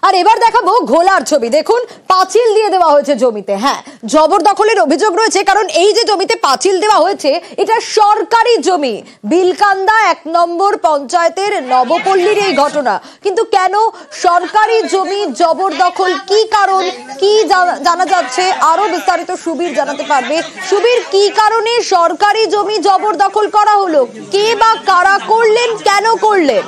আর এবার দেখাবো ঘোলার ছবি। দেখুন, পাঁচিল দিয়ে দেওয়া হয়েছে জমিতে। হ্যাঁ, জবরদখলের অভিযোগ রয়েছে, কারণ এই যে জমিতে পাঁচিল দেওয়া হয়েছে এটা সরকারি জমি। বিলকান্দা 1 নম্বর পঞ্চায়েতের নবপল্লীর এই ঘটনা। কিন্তু কেন সরকারি জমি জবরদখল, কি কারণ, কি জানা যাচ্ছে? আরো বিস্তারিত সুবীর জানাতে পারবে। সুবীর, কি কারণে সরকারি জমি জবরদখল করা হলো? কে বা কারা করলেন, কেন করলেন?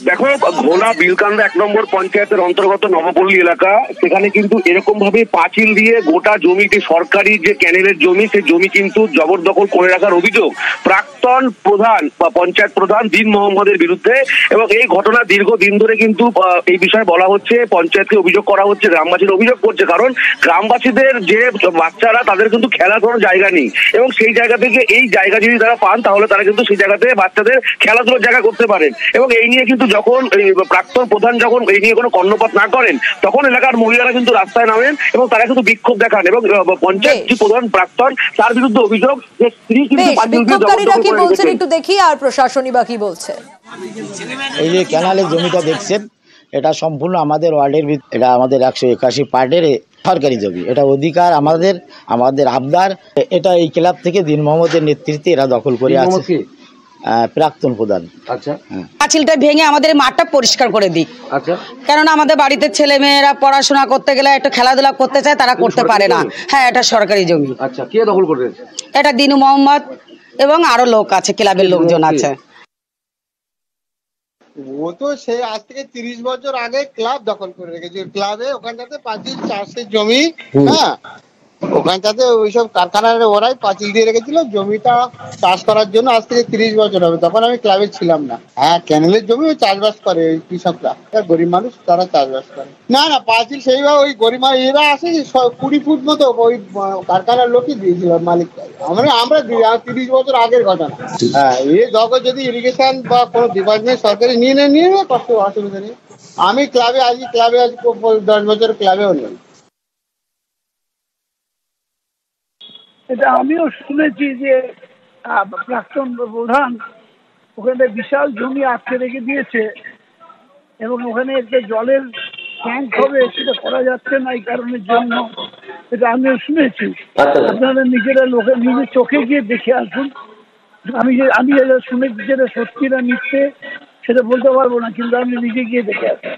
দেখো, ঘোলা বিলকান্দা 1 নম্বর পঞ্চায়েতের অন্তর্গত নবপল্লী এলাকা, সেখানে কিন্তু এরকম ভাবে পাঁচিল দিয়ে গোটা জমিতে সরকারি যে ক্যানেলের জমি, সেই জমি কিন্তু জবরদখল করে রাখার অভিযোগ প্রাক্তন প্রধান বা পঞ্চায়েত প্রধান দীন মোহাম্মদের বিরুদ্ধে। এবং এই ঘটনা দীর্ঘদিন ধরে কিন্তু এই বিষয়ে বলা হচ্ছে, পঞ্চায়েতকে অভিযোগ করা হচ্ছে, গ্রামবাসীর অভিযোগ করছে। কারণ গ্রামবাসীদের যে বাচ্চারা, তাদের কিন্তু খেলার কোনো জায়গা নেই, এবং সেই জায়গা থেকে এই জায়গা যদি তারা পান, তাহলে তারা কিন্তু সেই জায়গাতে বাচ্চাদের খেলাধুলার জায়গা করতে পারেন। এবং এই নিয়ে কিন্তু যখন প্রাক্তন প্রধান যখন এই নিয়ে কোনো কর্ণপাত না করেন, তখন এলাকার মহিলারা কিন্তু রাস্তায় নামেন এবং তারা কিন্তু বিক্ষোভ দেখান। এবং পঞ্চায়েত যে প্রধান প্রাক্তন, তার বিরুদ্ধে অভিযোগ যে স্ত্রী কিন্তু কি বলছেন একটু দেখি, আর প্রশাসনই বা কি বলছে। এই যে ক্যানালের জমিটা দেখছেন, এটা সম্পূর্ণ আমাদের ওয়ার্ডের, এটা আমাদের 181 পার্টের সরকারি জমি। এটা অধিকার আমাদের আবদার। এটা এই ক্লাব থেকে দীন মোহাম্মদের নেতৃত্বে এরা দখল করে আছে, প্রাক্তন প্রধান। আচ্ছা, পাঁচিলটা ভেঙে আমাদের মাঠটা পরিষ্কার করে দিক। আচ্ছা, কারণ আমাদের বাড়িতে ছেলে মেয়েরা পড়াশোনা করতে গেলে একটু খেলাধুলা করতে চায়, তারা করতে পারে না। হ্যাঁ, এটা সরকারি জমি। আচ্ছা, কে দখল করে রেখেছে? এটা দিনু মোহাম্মদ এবং আরো লোক আছে, ক্লাবের লোকজন আছে। ও তো সে আজ থেকে 30 বছর আগে ক্লাব দখল করে রেখেছে। ক্লাবে ওখানটাতে পাঁচিল চাষের জমি, হ্যাঁ, ওখানটাতে ওইসব কারখানার ওরাই পাঁচিল দিয়ে রেখেছিল জমিটা চাষ করার জন্য। আজ থেকে 30 বছর হবে, তখন আমি ক্লাবে ছিলাম না। হ্যাঁ, ক্যানেলের জমি ওই চাষবাস করে ওই কৃষকরা, গরিব মানুষ, তারা চাষবাস করে। না না, পাঁচিল সেইভাবে ওই গরিব এরা আসে 20 ফুট মতো ওই কারখানার লোকই দিয়েছিল মালিক। আমরা 30 বছর আগের ঘটনা। হ্যাঁ, যখন যদি ইরিগেশন বা কোনো ডিপার্টমেন্ট সরকারি নিয়ে নেবে, কষ্ট অসুবিধা নেই। আমি ক্লাবে আছি 10 বছর ক্লাবেও নেই। এটা আমিও শুনেছি যে প্রাক্তন প্রধান ওখানে বিশাল জমি আটকে রেখে দিয়েছে, এবং ওখানে একটা জলের ট্যাঙ্ক হবে, সেটা করা যাচ্ছে না এই কারণের জন্য। এটা আমিও শুনেছি। আপনারা নিজেরা নিজের চোখে গিয়ে দেখে আসুন। আমি যেটা শুনেছি সেটা সত্যি না মিথ্যে সেটা বলতে পারবো না, কিন্তু আমি নিজে গিয়ে দেখে আসি।